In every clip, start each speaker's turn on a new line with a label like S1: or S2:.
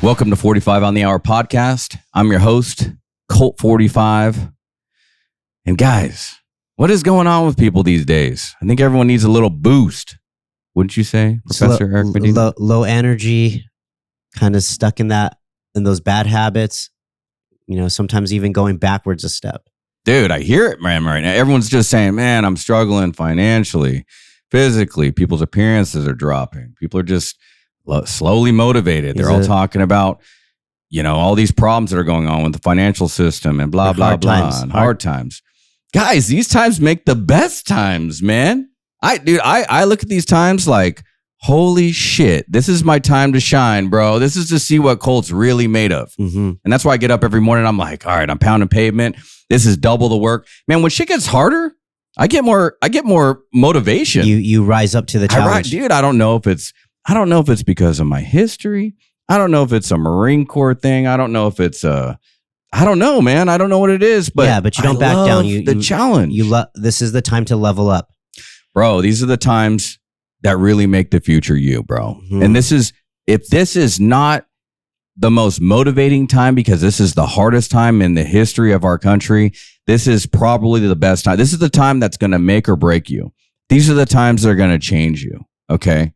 S1: Welcome to 45 on the Hour podcast. I'm your host, Colt 45. And guys, what is going on with people these days? I think everyone needs a little boost. Wouldn't you say, Professor Eric Medina?
S2: Low energy, kind of stuck in those bad habits. You know, sometimes even going backwards a step.
S1: Dude, I hear it, man, right now. Everyone's just saying, man, I'm struggling financially, physically. People's appearances are dropping. People are just slowly motivated. They're all talking about, you know, all these problems that are going on with the financial system and blah, blah, blah, and hard times. Guys, these times make the best times, man. I look at these times like, holy shit, this is my time to shine, bro. This is to see what Colt's really made of. Mm-hmm. And that's why I get up every morning. I'm like, all right, I'm pounding pavement. This is double the work. Man, when shit gets harder, I get more motivation.
S2: You rise up to the challenge.
S1: Dude, I don't know if it's because of my history. I don't know if it's a Marine Corps thing. I don't know if it's I don't know, man. I don't know what it is, but
S2: yeah, but you don't back down.
S1: The challenge.
S2: This is the time to level up,
S1: bro. These are the times that really make the future you, bro. Mm-hmm. And if this is not the most motivating time because this is the hardest time in the history of our country, this is probably the best time. This is the time that's going to make or break you. These are the times that are going to change you. Okay.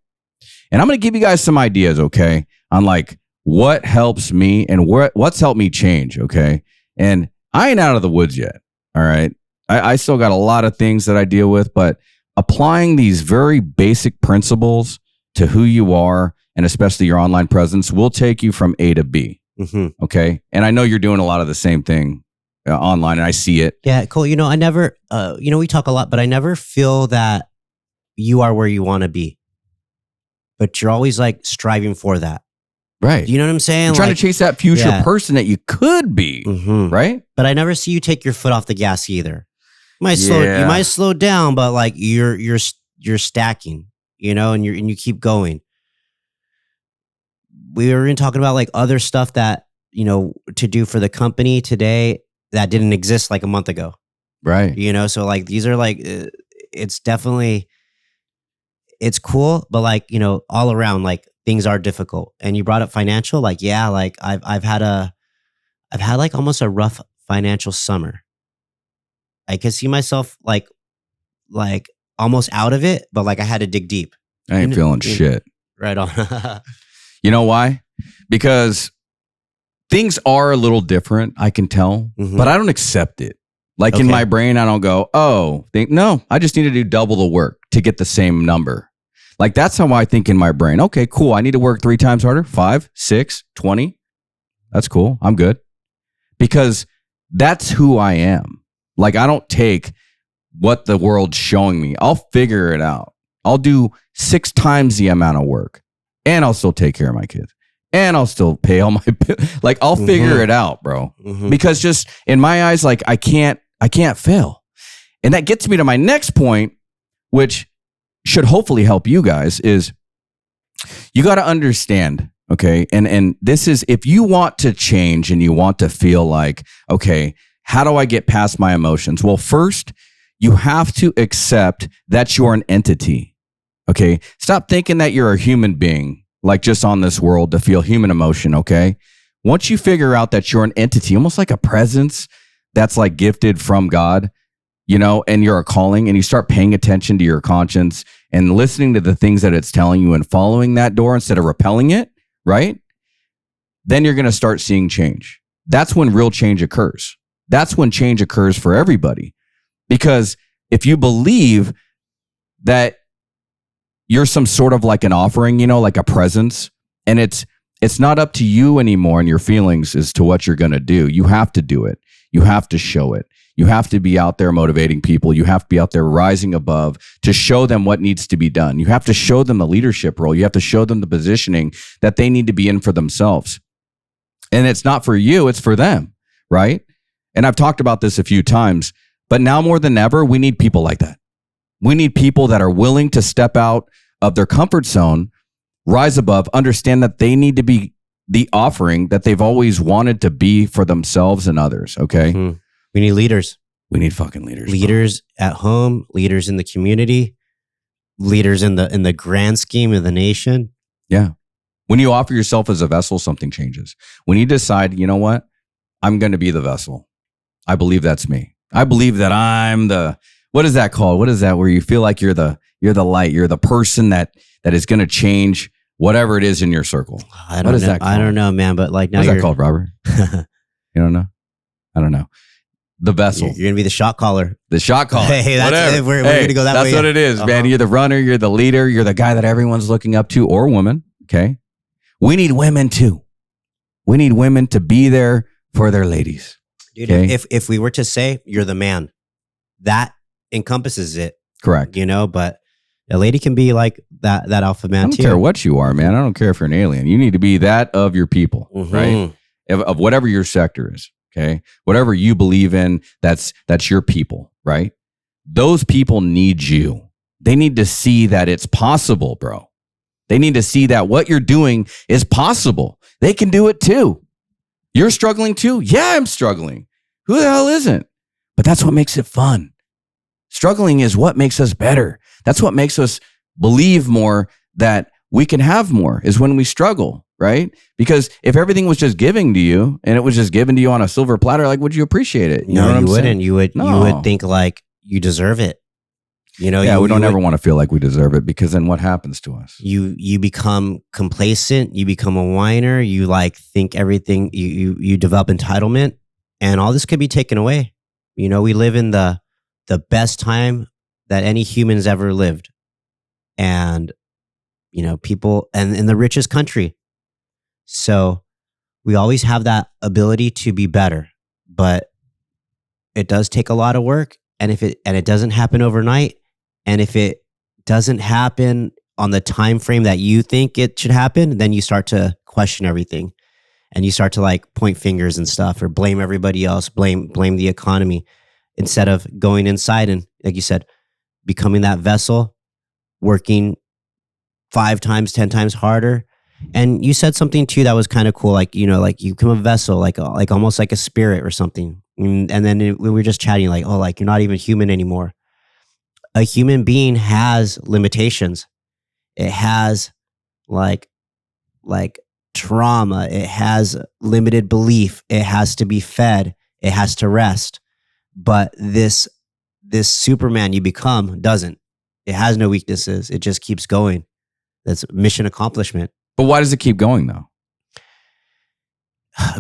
S1: And I'm going to give you guys some ideas, okay, on like what helps me and what's helped me change, okay? And I ain't out of the woods yet, all right? I still got a lot of things that I deal with, but applying these very basic principles to who you are and especially your online presence will take you from A to B, okay? And I know you're doing a lot of the same thing online, and I see it.
S2: Yeah, cool. You know, I never, we talk a lot, but I never feel that you are where you want to be. But you're always like striving for that.
S1: Right.
S2: You know what I'm saying?
S1: You're trying to chase that future person that you could be. Mm-hmm. Right.
S2: But I never see you take your foot off the gas either. You might slow down, but like you're stacking, you know, and you keep going. We were even talking about like other stuff that, you know, to do for the company today that didn't exist like a month ago.
S1: Right.
S2: You know, so like these are like, it's definitely, it's cool, but like, you know, all around, like things are difficult. And you brought up financial, like, yeah, like I've had like almost a rough financial summer. I could see myself like almost out of it, but like I had to dig deep.
S1: I ain't feeling shit.
S2: Right on.
S1: You know why? Because things are a little different, I can tell, but I don't accept it. Like in my brain, I don't go, no, I just need to do double the work to get the same number. Like that's how I think in my brain. Okay, cool. I need to work 3 times harder, 5, 6, 20. That's cool. I'm good. Because that's who I am. Like I don't take what the world's showing me. I'll figure it out. I'll do 6 times the amount of work and I'll still take care of my kids and I'll still pay all my bills. Like I'll figure it out, bro. Because just in my eyes, like I can't fail. And that gets me to my next point, which should hopefully help you guys, is you got to understand, okay? And this is, if you want to change and you want to feel like, okay, how do I get past my emotions? Well, first, you have to accept that you're an entity, okay? Stop thinking that you're a human being, like just on this world to feel human emotion, okay? Once you figure out that you're an entity, almost like a presence that's like gifted from God, you know, and you're a calling, and you start paying attention to your conscience and listening to the things that it's telling you and following that door instead of repelling it, right? Then you're going to start seeing change. That's when real change occurs. That's when change occurs for everybody. Because if you believe that you're some sort of like an offering, you know, like a presence, and it's not up to you anymore and your feelings as to what you're going to do. You have to do it. You have to show it. You have to be out there motivating people. You have to be out there rising above to show them what needs to be done. You have to show them the leadership role. You have to show them the positioning that they need to be in for themselves. And it's not for you, it's for them, right? And I've talked about this a few times, but now more than ever, we need people like that. We need people that are willing to step out of their comfort zone, rise above, understand that they need to be the offering that they've always wanted to be for themselves and others, okay? Mm-hmm.
S2: We need leaders.
S1: We need fucking leaders.
S2: Leaders at home, leaders in the community, leaders in the grand scheme of the nation.
S1: Yeah. When you offer yourself as a vessel, something changes. When you decide, you know what? I'm going to be the vessel. I believe that's me. I believe that I'm the, what is that called? What is that where you feel like you're the light, you're the person that is going to change whatever it is in your circle?
S2: What is that called? I don't know, man, but like now
S1: what's that called, Robert? You don't know? I don't know. The vessel.
S2: You're going to be the shot caller.
S1: The shot caller.
S2: Hey, that's, we're going to go that
S1: that's
S2: way.
S1: That's what it is, man. You're the runner. You're the leader. You're the guy that everyone's looking up to, or woman. Okay. We need women too. We need women to be there for their ladies.
S2: Dude, okay? If we were to say you're the man, that encompasses it.
S1: Correct.
S2: You know, but a lady can be like that alpha man too.
S1: I don't care what you are, man. I don't care if you're an alien. You need to be that of your people, right? Of whatever your sector is. Okay. Whatever you believe in, that's your people, right? Those people need you. They need to see that it's possible, bro. They need to see that what you're doing is possible. They can do it too. You're struggling too? Yeah, I'm struggling. Who the hell isn't? But that's what makes it fun. Struggling is what makes us better. That's what makes us believe more that we can have more, is when we struggle, right? Because if everything was just giving to you and it was just given to you on a silver platter, like, would you appreciate it?
S2: You know you wouldn't. Saying? You would think like you deserve it. You know,
S1: yeah, we don't ever want to feel like we deserve it, because then what happens to us?
S2: You become complacent. You become a whiner. You like think everything. You develop entitlement, and all this could be taken away. You know, we live in the best time that any humans ever lived, and you know, people, and in the richest country. So we always have that ability to be better, but it does take a lot of work, and it doesn't happen overnight. And if it doesn't happen on the time frame that you think it should happen, then you start to question everything, and you start to like point fingers and stuff, or blame everybody else, blame the economy, instead of going inside and, like you said, becoming that vessel, working 5 times, 10 times harder. And you said something too that was kind of cool, like, you know, like you become a vessel, like almost like a spirit or something. And then we were just chatting, like, oh, like you're not even human anymore. A human being has limitations. It has like trauma. It has limited belief. It has to be fed. It has to rest. But this Superman you become doesn't. It has no weaknesses. It just keeps going. That's mission accomplishment.
S1: But why does it keep going though?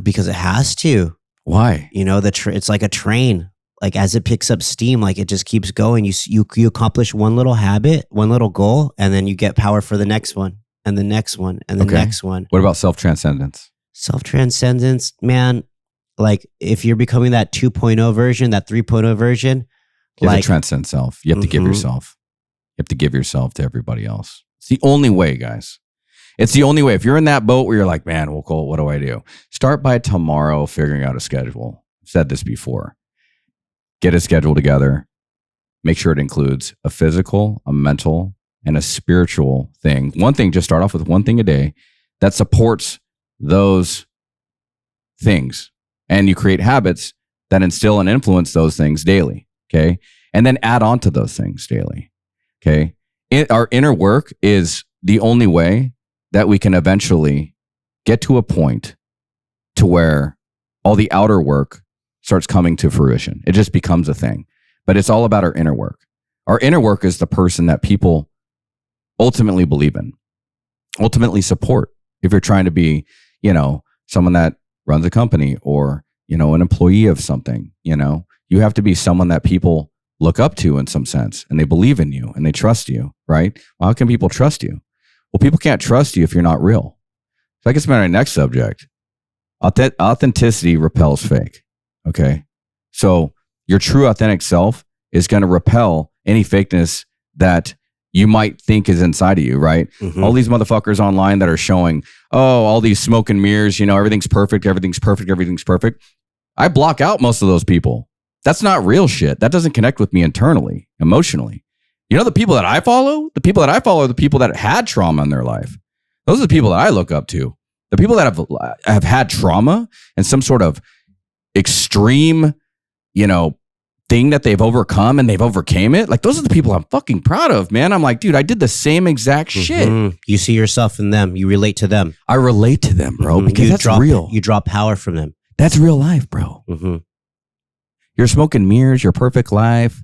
S2: Because it has to.
S1: Why?
S2: You know, it's like a train. Like as it picks up steam, like it just keeps going. You accomplish one little habit, one little goal, and then you get power for the next one, and the next one, and the next one.
S1: What about self-transcendence?
S2: Self-transcendence, man. Like if you're becoming that 2.0 version, that 3.0 version.
S1: You have to transcend self. You have to give yourself. You have to give yourself to everybody else. It's the only way, guys. It's the only way. If you're in that boat where you're like, man, well, Colt, what do I do? Start by tomorrow figuring out a schedule. I've said this before. Get a schedule together. Make sure it includes a physical, a mental, and a spiritual thing. One thing, just start off with one thing a day that supports those things. And you create habits that instill and influence those things daily. Okay. And then add on to those things daily. Okay. Our inner work is the only way that we can eventually get to a point to where all the outer work starts coming to fruition. It just becomes a thing. But it's all about our inner work. Our inner work is the person that people ultimately believe in, ultimately support. If you're trying to be, you know, someone that runs a company, or, you know, an employee of something, you know, you have to be someone that people look up to in some sense, and they believe in you and they trust you, right? Well, how can people trust you? Well, people can't trust you if you're not real. So I guess my next subject, authenticity repels fake. Okay. So your true authentic self is going to repel any fakeness that you might think is inside of you, right? Mm-hmm. All these motherfuckers online that are showing, oh, all these smoke and mirrors, you know, everything's perfect, everything's perfect, everything's perfect. I block out most of those people. That's not real shit. That doesn't connect with me internally, emotionally. You know, the people that I follow are the people that had trauma in their life. Those are the people that I look up to. The people that have had trauma and some sort of extreme, you know, thing that they've overcome and they've overcame it. Like those are the people I'm fucking proud of, man. I'm like, dude, I did the same exact shit.
S2: You see yourself in them. You relate to them.
S1: I relate to them, bro, because that's real.
S2: You draw power from them.
S1: That's real life, bro. You're smoking mirrors, your perfect life.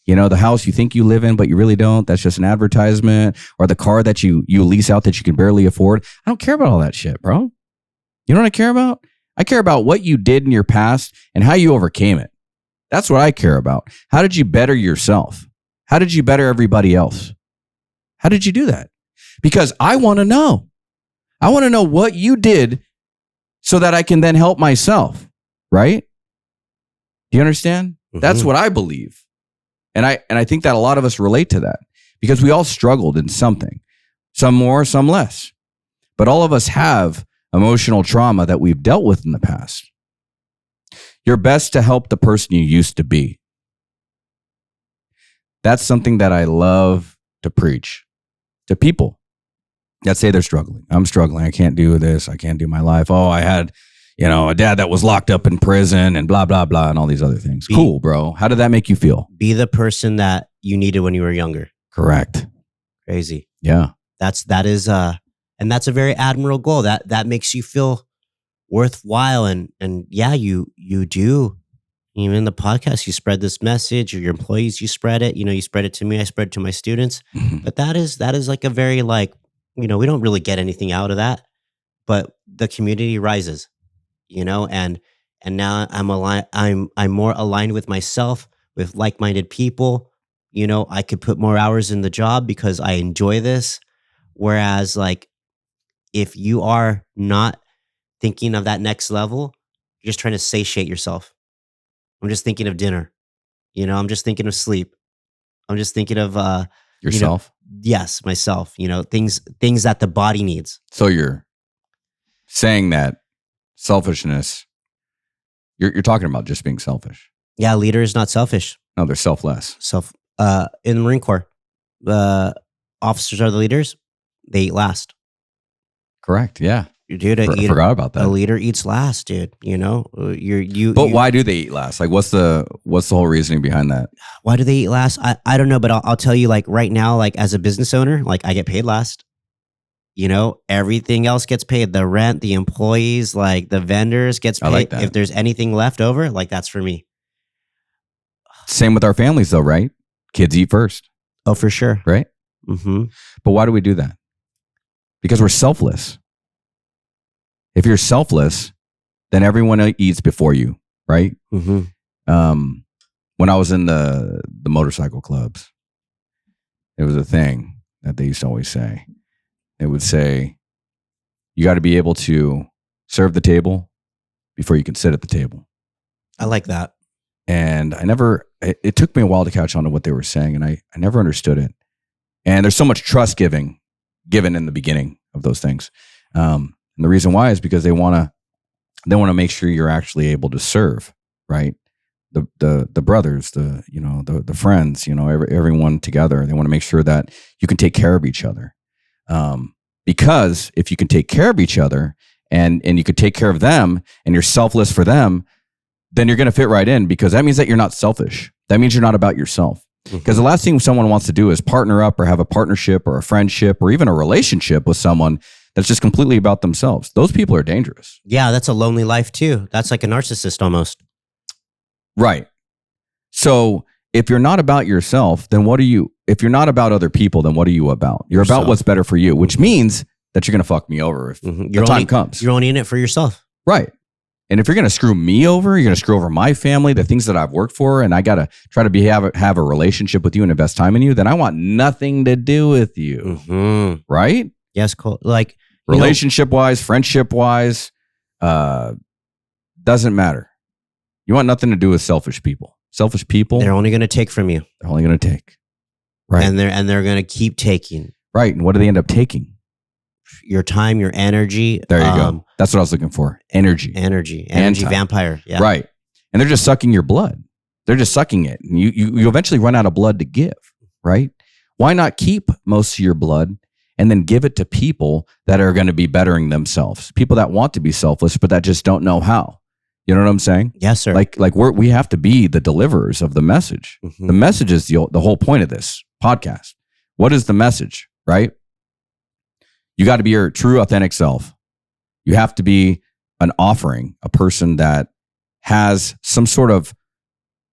S1: You know, the house you think you live in, but you really don't. That's just an advertisement. Or the car that you lease out that you can barely afford. I don't care about all that shit, bro. You know what I care about? I care about what you did in your past and how you overcame it. That's what I care about. How did you better yourself? How did you better everybody else? How did you do that? Because I want to know. I want to know what you did so that I can then help myself, right? Do you understand? That's what I believe. And I think that a lot of us relate to that because we all struggled in something, some more, some less. But all of us have emotional trauma that we've dealt with in the past. You're best to help the person you used to be. That's something that I love to preach to people that say they're struggling. I'm struggling. I can't do this. I can't do my life. Oh, I had, a dad that was locked up in prison and blah, blah, blah, and all these other things. Cool, bro. How did that make you feel?
S2: Be the person that you needed when you were younger.
S1: Correct.
S2: Crazy.
S1: Yeah.
S2: That is and that's a very admirable goal. That makes you feel worthwhile. And yeah, you do. Even in the podcast, you spread this message, or your employees, you spread it. You spread it to me, I spread it to my students. But that is like a very we don't really get anything out of that, but the community rises, and now I'm more aligned with myself, with like-minded people. I could put more hours in the job because I enjoy this. Whereas if you are not thinking of that next level, you're just trying to satiate yourself. I'm just thinking of dinner. I'm just thinking of sleep. I'm just thinking of
S1: yourself.
S2: Yes, myself. Things that the body needs.
S1: So you're saying that selfishness, you're talking about just being selfish.
S2: Yeah, a leader is not selfish.
S1: No, they're selfless.
S2: In the Marine Corps, officers are the leaders. They eat last.
S1: Correct. Yeah.
S2: Dude,
S1: I forgot about that.
S2: A leader eats last, dude.
S1: But why do they eat last? What's the whole reasoning behind that?
S2: Why do they eat last? I don't know, but I'll tell you. Right now, as a business owner, I get paid last. Everything else gets paid. The rent, the employees, the vendors gets paid.
S1: I like that.
S2: If there's anything left over, that's for me.
S1: Same with our families, though, right? Kids eat first.
S2: Oh, for sure.
S1: Right. But why do we do that? Because we're selfless. If you're selfless, then everyone eats before you, right? When I was in the motorcycle clubs, it was a thing that they used to always say. They would say, you got to be able to serve the table before you can sit at the table.
S2: I like that.
S1: And it took me a while to catch on to what they were saying, and I never understood it. And there's so much trust given in the beginning of those things. And the reason why is because they want to make sure you're actually able to serve, right? The brothers, the friends, everyone together. They want to make sure that you can take care of each other. Because if you can take care of each other and you can take care of them and you're selfless for them, then you're going to fit right in, because that means that you're not selfish. That means you're not about yourself. Because the last thing someone wants to do is partner up or have a partnership or a friendship or even a relationship with someone that's just completely about themselves. Those people are dangerous.
S2: Yeah, that's a lonely life too. That's like a narcissist almost.
S1: Right. So if you're not about yourself, then if you're not about other people, then what are you about? You're yourself. About what's better for you, which means that you're going to fuck me over if the time comes.
S2: You're only in it for yourself.
S1: Right. And if you're going to screw me over, you're going to screw over my family, the things that I've worked for, and I got to try to have a relationship with you and invest time in you, then I want nothing to do with you. Right?
S2: Yes, cool.
S1: Relationship-wise, friendship-wise, doesn't matter. You want nothing to do with selfish people. Selfish people,
S2: they're only going to take from you.
S1: They're only going to take. Right.
S2: And they're going to keep taking.
S1: Right. And what do they end up taking?
S2: Your time, your energy.
S1: There you go. That's what I was looking for. Energy
S2: vampire. Yeah.
S1: Right. And they're just sucking your blood. They're just sucking it. And you eventually run out of blood to give, right? Why not keep most of your blood and then give it to people that are going to be bettering themselves? People that want to be selfless, but that just don't know how. You know what I'm saying?
S2: Yes, sir.
S1: Like we have to be the deliverers of the message. The message is the whole point of this podcast. What is the message, right? You got to be your true, authentic self. You have to be an offering, a person that has some sort of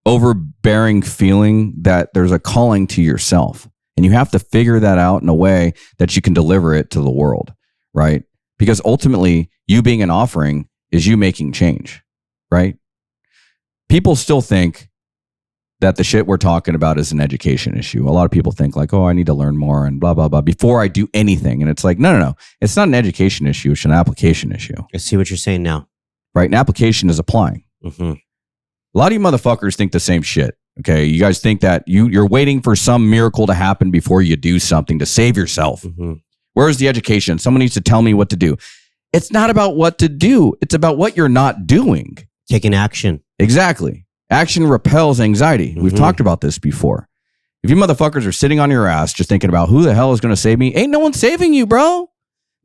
S1: overbearing feeling that there's a calling to yourself. And you have to figure that out in a way that you can deliver it to the world, right? Because ultimately, you being an offering is you making change, right? People still think that the shit we're talking about is an education issue. A lot of people think like, oh, I need to learn more and blah, blah, blah before I do anything. And it's like, no. It's not an education issue. It's an application issue.
S2: I see what you're saying now.
S1: Right? An application is applying. A lot of you motherfuckers think the same shit. Okay. You guys think that you're waiting for some miracle to happen before you do something to save yourself. Where's the education? Someone needs to tell me what to do. It's not about what to do. It's about what you're not doing.
S2: Taking action.
S1: Exactly. Action repels anxiety. We've talked about this before. If you motherfuckers are sitting on your ass just thinking about who the hell is going to save me, ain't no one saving you, bro.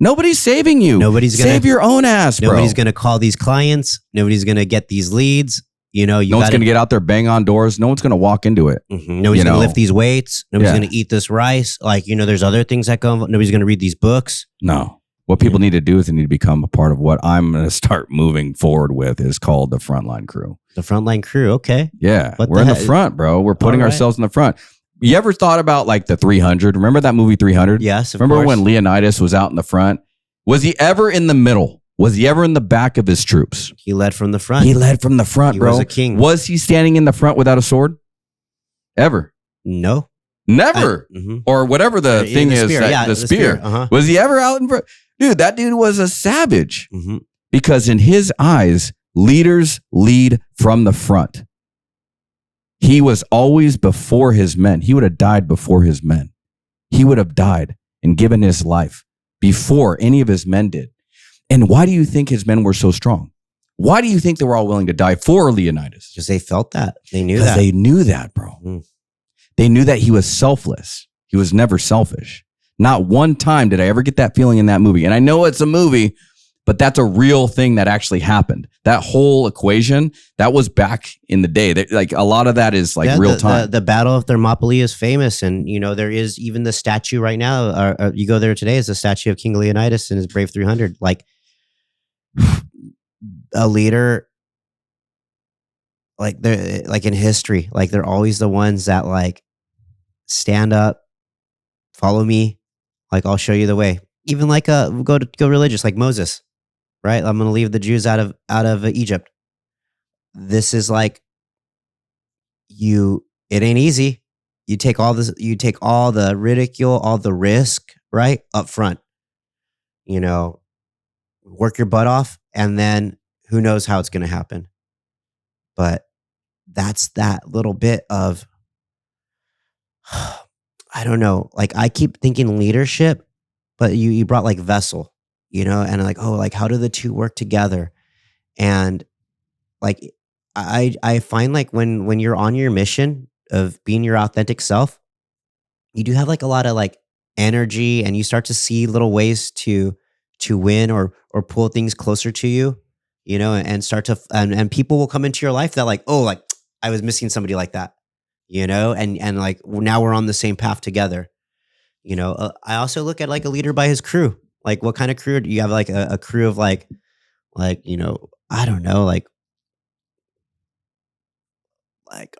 S1: Nobody's saving you.
S2: Nobody's going to
S1: save your own ass, bro.
S2: Nobody's going to call these clients. Nobody's going to get these leads. You know,
S1: no one's going to get out there, bang on doors. No one's going to walk into it.
S2: Nobody's going to lift these weights. Nobody's going to eat this rice. Like, there's other things that go. Nobody's going to read these books.
S1: No. What people need to do is they need to become a part of what I'm going to start moving forward with is called the frontline crew.
S2: The frontline crew. Okay.
S1: Yeah. We're in the front, bro. We're putting ourselves in the front. You ever thought about like the 300? Remember that movie 300?
S2: Yes.
S1: Remember when Leonidas was out in the front? Was he ever in the middle? Was he ever in the back of his troops?
S2: He led from the front.
S1: He led from the front, bro.
S2: He was a king.
S1: Was he standing in the front without a sword? Ever?
S2: No.
S1: Never. Or whatever the thing is, the spear. Was he ever out in front? Dude, that dude was a savage. Because in his eyes, leaders lead from the front. He was always before his men. He would have died before his men. He would have died and given his life before any of his men did. And why do you think his men were so strong? Why do you think they were all willing to die for Leonidas?
S2: Because they felt that. They knew that.
S1: Because they knew that, bro. They knew that he was selfless. He was never selfish. Not one time did I ever get that feeling in that movie. And I know it's a movie, but that's a real thing that actually happened. That whole equation, that was back in the day. Like a lot of that is like real time.
S2: The Battle of Thermopylae is famous. And, there is even the statue right now. You go there today, is a statue of King Leonidas and his Brave 300. Like a leader, like they're like in history, like they're always the ones that like stand up, follow me. Like, I'll show you the way. Even like go religious, like Moses, right? I'm going to leave the Jews out of Egypt. This is like it ain't easy. You take all this, you take all the ridicule, all the risk, right? Up front, work your butt off, and then who knows how it's going to happen. But that's that little bit of, I don't know. Like I keep thinking leadership, but you brought like vessel, and like, oh, like how do the two work together? And like, I find like when you're on your mission of being your authentic self, you do have like a lot of like energy, and you start to see little ways to win or pull things closer to you, and start to, and people will come into your life that like, oh, like I was missing somebody like that. And like now we're on the same path together. I also look at like a leader by his crew. Like what kind of crew do you have? Like a crew of like, I don't know, like,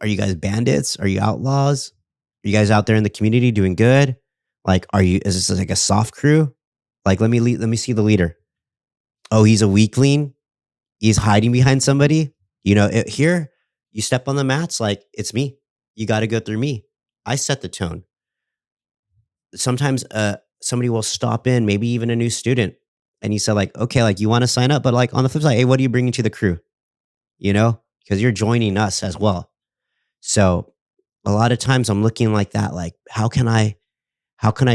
S2: are you guys bandits? Are you outlaws? Are you guys out there in the community doing good? Like, is this like a soft crew? Like, let me see the leader. Oh, he's a weakling. He's hiding behind somebody. Here you step on the mats. Like it's me. You got to go through me. I set the tone. Sometimes somebody will stop in, maybe even a new student, and you say like, okay, like you want to sign up, but like on the flip side, hey, what are you bringing to the crew? Because you're joining us as well. So a lot of times I'm looking like that, like how can I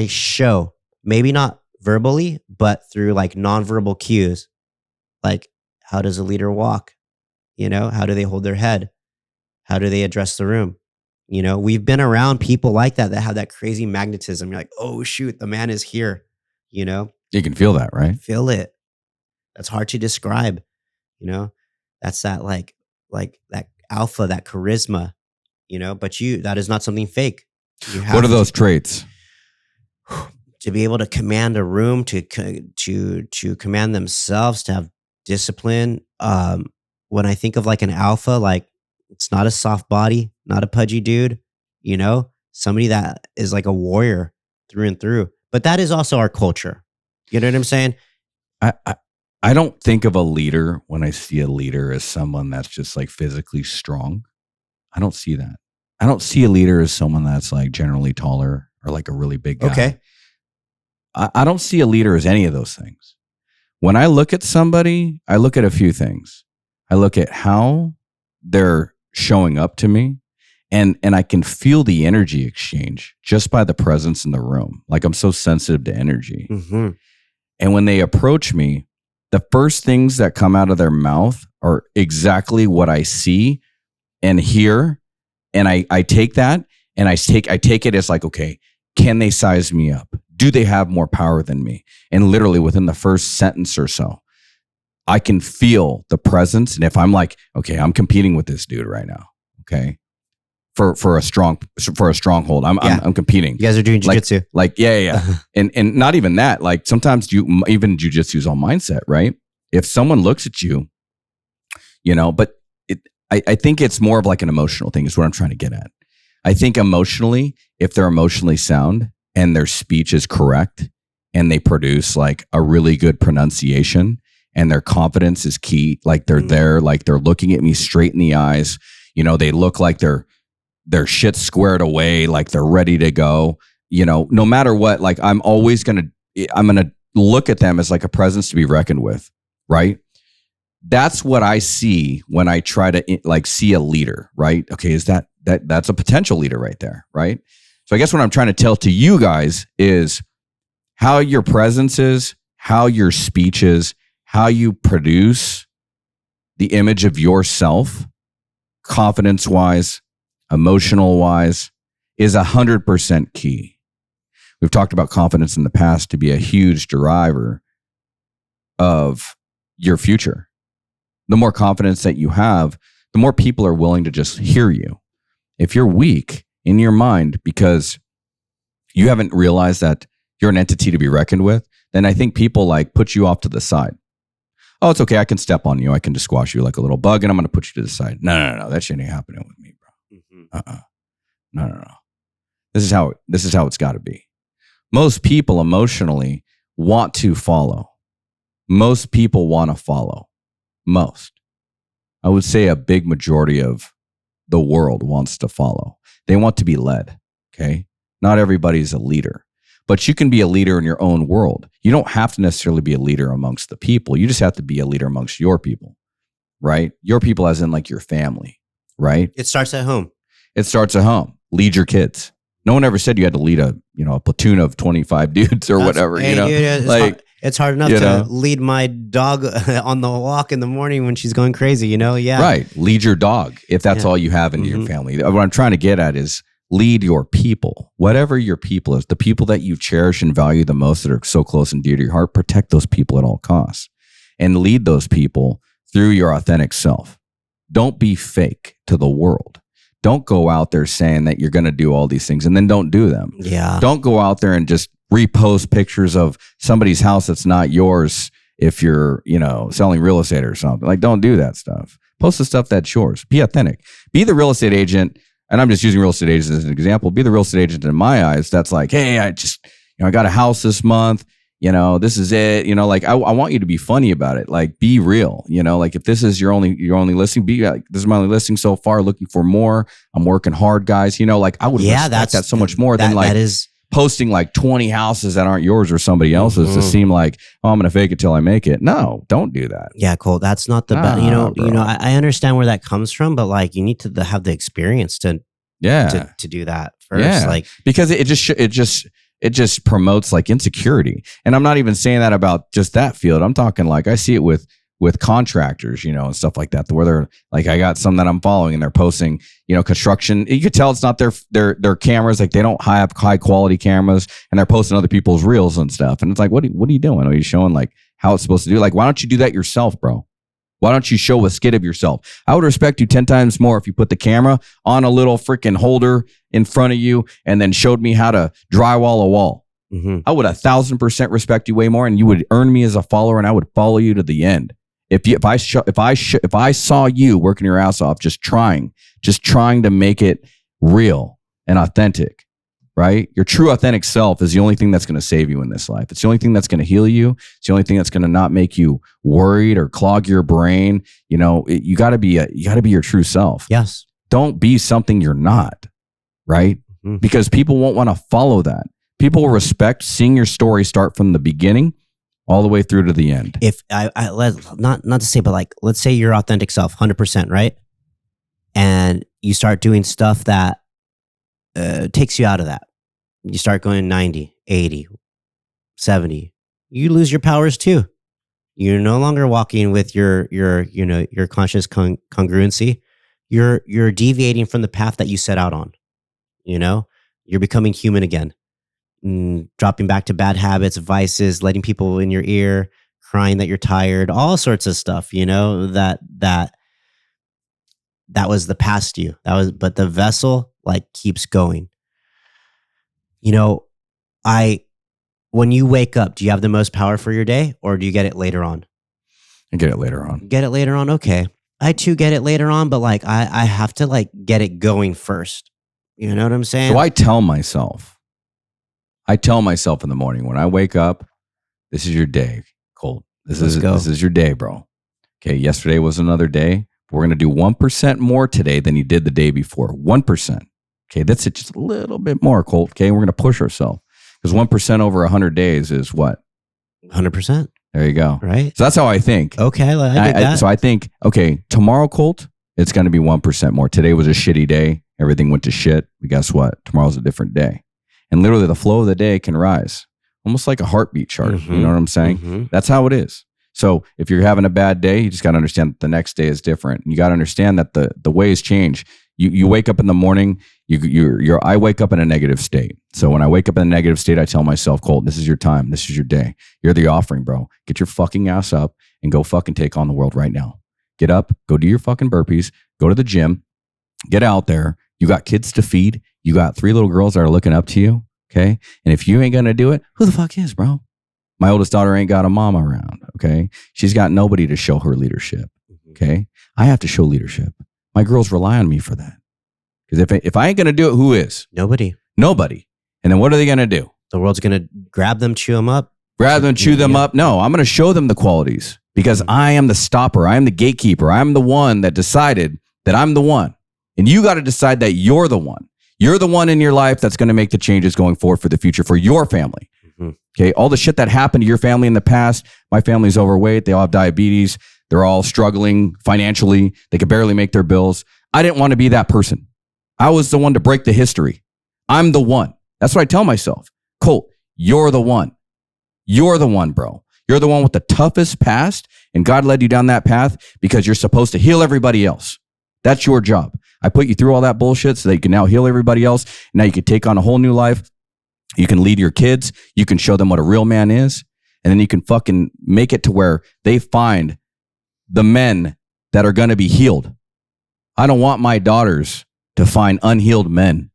S2: show, maybe not verbally, but through like nonverbal cues, like how does a leader walk? How do they hold their head? How do they address the room? We've been around people like that have that crazy magnetism. You're like, oh shoot, the man is here. You
S1: can feel that, right?
S2: Feel it. That's hard to describe. That's that like that alpha, that charisma, but that is not something fake.
S1: What are those traits?
S2: To be able to command a room, to command themselves, to have discipline. When I think of like an alpha, like it's not a soft body, not a pudgy dude, somebody that is like a warrior through and through. But that is also our culture. You know what I'm saying?
S1: I don't think of a leader when I see a leader as someone that's just like physically strong. I don't see that. I don't see a leader as someone that's like generally taller or like a really big guy.
S2: Okay.
S1: I don't see a leader as any of those things. When I look at somebody, I look at a few things. I look at how they're showing up to me, and I can feel the energy exchange just by the presence in the room. Like I'm so sensitive to energy.
S2: Mm-hmm.
S1: And when they approach me, the first things that come out of their mouth are exactly what I see and hear. And I take that and I take it as like, okay, can they size me up? Do they have more power than me? And literally within the first sentence or so, I can feel the presence. And if I'm like, okay, I'm competing with this dude right now, okay, for a stronghold, I'm competing.
S2: You guys are doing jujitsu,
S1: yeah. and not even that. Like sometimes even jujitsu is all mindset, right? If someone looks at you, but I think it's more of like an emotional thing. Is what I'm trying to get at. I think emotionally, if they're emotionally sound and their speech is correct and they produce like a really good pronunciation and their confidence is key, like they're there, like they're looking at me straight in the eyes, they look like their shit's squared away, like they're ready to go, no matter what, like I'm going to look at them as like a presence to be reckoned with, right? That's what I see when I try to like see a leader, right? Okay, is that's a potential leader right there, right? So I guess what I'm trying to tell to you guys is how your presence is, how your speech is, how you produce the image of yourself, confidence-wise, emotional-wise, is 100% key. We've talked about confidence in the past to be a huge driver of your future. The more confidence that you have, the more people are willing to just hear you. If you're weak in your mind because you haven't realized that you're an entity to be reckoned with, then I think people like put you off to the side. Oh, it's okay. I can step on you. I can just squash you like a little bug and I'm going to put you to the side. No. That shit ain't happening with me, bro. Mm-hmm. No. This is how it's got to be. Most people emotionally want to follow. Most people want to follow. Most. I would say a big majority of the world wants to follow. They want to be led, okay? Not everybody's a leader, but you can be a leader in your own world. You don't have to necessarily be a leader amongst the people. You just have to be a leader amongst your people, right? Your people as in like your family, right?
S2: It starts at home.
S1: It starts at home. Lead your kids. No one ever said you had to lead a platoon of 25 dudes or whatever,
S2: Dude, it's hard enough to lead my dog on the walk in the morning when she's going crazy, Yeah.
S1: Right. Lead your dog if that's all you have in your family. What I'm trying to get at is lead your people. Whatever your people is, the people that you cherish and value the most that are so close and dear to your heart, protect those people at all costs and lead those people through your authentic self. Don't be fake to the world. Don't go out there saying that you're going to do all these things and then don't do them.
S2: Yeah.
S1: Don't go out there and just repost pictures of somebody's house that's not yours if you're, selling real estate or something. Like, don't do that stuff. Post the stuff that's yours. Be authentic. Be the real estate agent. And I'm just using real estate agents as an example. Be the real estate agent in my eyes. That's like, hey, I just, I got a house this month. This is it. I want you to be funny about it. Like, be real. Like if this is your only listing, be like, this is my only listing so far. Looking for more. I'm working hard, guys. I would respect that so much more than like
S2: that is
S1: posting like 20 houses that aren't yours or somebody else's to seem like, oh, I'm going to fake it till I make it. No, don't do that.
S2: Yeah, Colt. That's not the best. I understand where that comes from, but like you need to have the experience to do that first.
S1: Yeah.
S2: Like
S1: because it just promotes like insecurity. And I'm not even saying that about just that field. I'm talking like I see it with contractors, and stuff like that, where they're like, I got some that I'm following and they're posting, construction. You could tell it's not their cameras. Like they don't have high quality cameras and they're posting other people's reels and stuff. And it's like, what are you doing? Are you showing like how it's supposed to do? Like, why don't you do that yourself, bro? Why don't you show a skit of yourself? I would respect you 10 times more if you put the camera on a little freaking holder in front of you and then showed me how to drywall a wall. I would 1,000% respect you way more, and you would earn me as a follower, and I would follow you to the end. If I saw you working your ass off, just trying to make it real and authentic, right? Your true authentic self is the only thing that's going to save you in this life. It's the only thing that's going to heal you. It's the only thing that's going to not make you worried or clog your brain. You know, you got to be your true self.
S2: Yes.
S1: Don't be something you're not, right? Because people won't want to follow that. People will respect seeing your story start from the beginning all the way through to the end.
S2: If not to say, but like, let's say your authentic self, 100%, right? And you start doing stuff that takes you out of that. You start going 90, 80, 70. You lose your powers too. You're no longer walking with your conscious congruency. You're deviating from the path that you set out on. You know, you're becoming human again. Dropping back to bad habits, vices, letting people in your ear, crying that you're tired, all sorts of stuff, you know, that was the past you. But the vessel like keeps going. You know, when you wake up, do you have the most power for your day, or do you get it later on?
S1: I get it later on.
S2: Get it later on. Okay. I too get it later on, but like I have to like get it going first. You know what I'm saying?
S1: So I tell myself in the morning when I wake up, this is your day, Colt. This is your day, bro. Okay, yesterday was another day. We're going to do 1% more today than you did the day before. 1%. Okay, that's it. Just a little bit more, Colt. Okay, we're going to push ourselves. Because 1% over 100 days is what?
S2: 100%.
S1: There you go.
S2: Right.
S1: So that's how I think.
S2: Okay, I get that.
S1: So I think, okay, tomorrow, Colt, it's going to be 1% more. Today was a shitty day. Everything went to shit. But guess what? Tomorrow's a different day. And literally the flow of the day can rise. Almost like a heartbeat chart. You know what I'm saying? That's how it is. So if you're having a bad day, you just got to understand that the next day is different. You got to understand that the ways change. You wake up in the morning, I wake up in a negative state. So when I wake up in a negative state, I tell myself, Colt, this is your time. This is your day. You're the offering, bro. Get your fucking ass up and go fucking take on the world right now. Get up, go do your fucking burpees, go to the gym, get out there. You got kids to feed. You got 3 little girls that are looking up to you. Okay. And if you ain't going to do it, who the fuck is, bro? My oldest daughter ain't got a mama around. Okay. She's got nobody to show her leadership. Okay. I have to show leadership. My girls rely on me for that. Because if I ain't going to do it, who is?
S2: Nobody.
S1: And then what are they going to do?
S2: The world's going to grab them, chew them up.
S1: Chew them up. No, I'm going to show them the qualities because I am the stopper. I am the gatekeeper. I'm the one that decided that I'm the one. And you got to decide that you're the one. You're the one in your life that's going to make the changes going forward for the future for your family. Okay. All the shit that happened to your family in the past. My family's overweight. They all have diabetes. They're all struggling financially. They could barely make their bills. I didn't want to be that person. I was the one to break the history. I'm the one. That's what I tell myself. Colt, you're the one. You're the one, bro. You're the one with the toughest past, and God led you down that path because you're supposed to heal everybody else. That's your job. I put you through all that bullshit so that you can now heal everybody else. Now you can take on a whole new life. You can lead your kids. You can show them what a real man is. And then you can fucking make it to where they find the men that are going to be healed. I don't want my daughters to find unhealed men.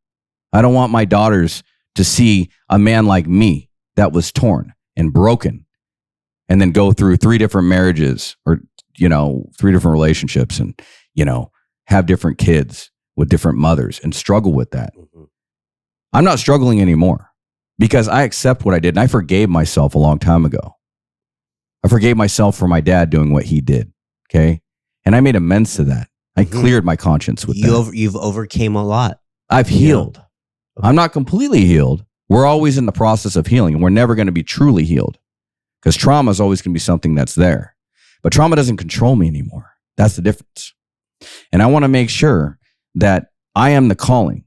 S1: I don't want my daughters to see a man like me that was torn and broken and then go through 3 different marriages or, 3 different relationships and, have different kids with different mothers and struggle with that. I'm not struggling anymore because I accept what I did and I forgave myself a long time ago. I forgave myself for my dad doing what he did. Okay. And I made amends to that. I cleared my conscience with that.
S2: You've overcame a lot.
S1: I've healed. I'm not completely healed. We're always in the process of healing and we're never going to be truly healed because trauma is always going to be something that's there. But trauma doesn't control me anymore. That's the difference. And I want to make sure that I am the calling.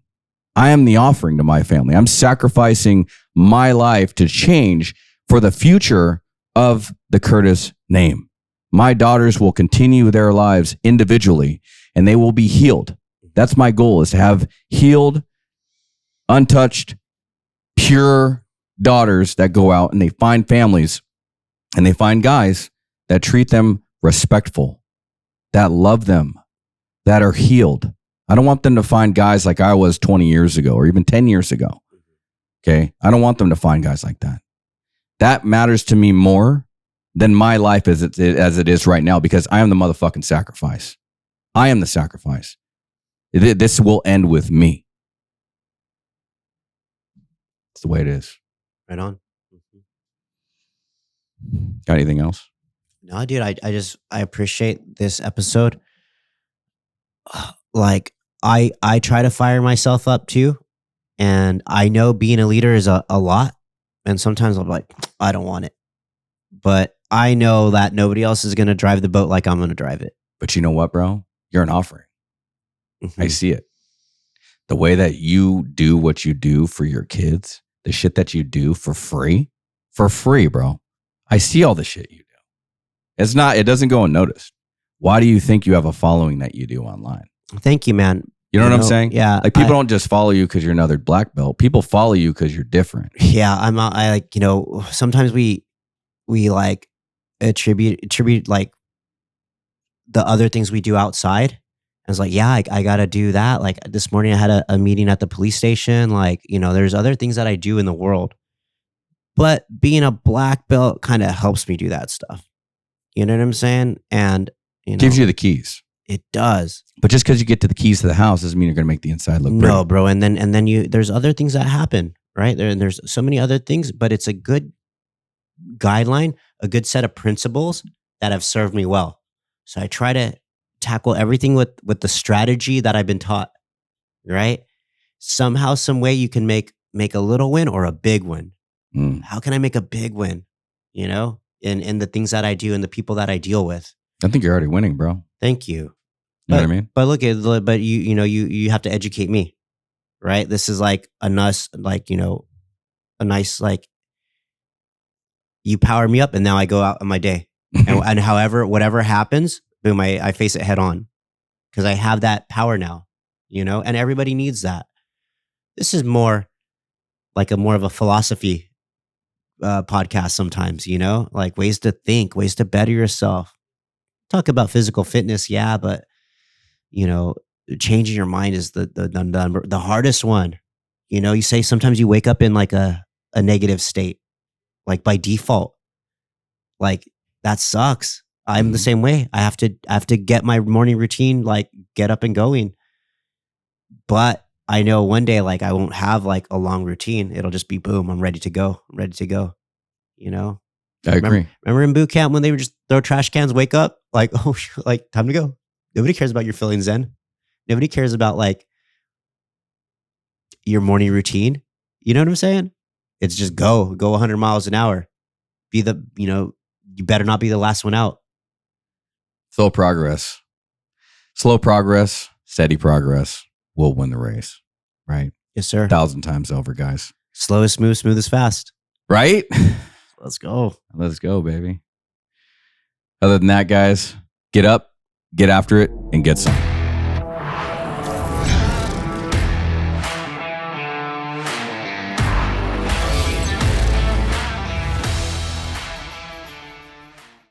S1: I am the offering to my family. I'm sacrificing my life to change for the future of the Curtis name. My daughters will continue their lives individually and they will be healed. That's my goal, is to have healed, untouched, pure daughters that go out and they find families and they find guys that treat them respectful that love them, that are healed. I don't want them to find guys like I was 20 years ago or even 10 years ago. Okay. I don't want them to find guys like that. That matters to me more than my life as it is right now, because I am the motherfucking sacrifice. I am the sacrifice. This will end with me. It's the way it is.
S2: Right on.
S1: Got anything else?
S2: No, dude, I appreciate this episode. Like I try to fire myself up too. And I know being a leader is a lot. And sometimes I'm like, I don't want it. But I know that nobody else is going to drive the boat like I'm going to drive it.
S1: But you know what, bro? You're an offering.
S2: Mm-hmm.
S1: I see it. The way that you do what you do for your kids, the shit that you do for free, bro. I see all the shit you do. It doesn't go unnoticed. Why do you think you have a following that you do online?
S2: Thank you, man.
S1: You know what I'm saying?
S2: Yeah.
S1: Like people don't just follow you because you're another black belt. People follow you because you're different.
S2: Yeah. I like, sometimes we like attribute like the other things we do outside. I was like, yeah, I got to do that. Like this morning I had a meeting at the police station. Like, there's other things that I do in the world, but being a black belt kind of helps me do that stuff. You know what I'm saying? And,
S1: gives you the keys.
S2: It does.
S1: But just because you get to the keys to the house doesn't mean you're going to make the inside look pretty.
S2: No, bro. And then there's other things that happen, right? There's so many other things, but it's a good guideline, a good set of principles that have served me well. So I try to tackle everything with the strategy that I've been taught, right? Somehow, some way you can make a little win or a big win. How can I make a big win, in the things that I do and the people that I deal with?
S1: I think you're already winning, bro.
S2: Thank you.
S1: You know what I mean?
S2: But look, you have to educate me, right? This is like a nice, you power me up and now I go out on my day. and whatever happens, boom, I face it head on because I have that power now, and everybody needs that. This is more like more of a philosophy podcast sometimes, like ways to think, ways to better yourself. Talk about physical fitness, yeah, but changing your mind is the hardest one. You say sometimes you wake up in like a negative state, like by default. Like that sucks. I'm the same way. I have to get my morning routine, like get up and going. But I know one day, like I won't have like a long routine. It'll just be boom. I'm ready to go.
S1: I agree.
S2: Remember in boot camp when they would just throw trash cans, wake up, like, oh, like time to go. Nobody cares about your feelings then. Nobody cares about like your morning routine. You know what I'm saying? It's just go 100 miles an hour. You better not be the last one out.
S1: Slow progress, steady progress will win the race. Right?
S2: Yes, sir.
S1: 1,000 times over, guys.
S2: Slow is smooth, smooth is fast.
S1: Right?
S2: Let's go.
S1: Let's go, baby. Other than that, guys, get up, get after it, and get some.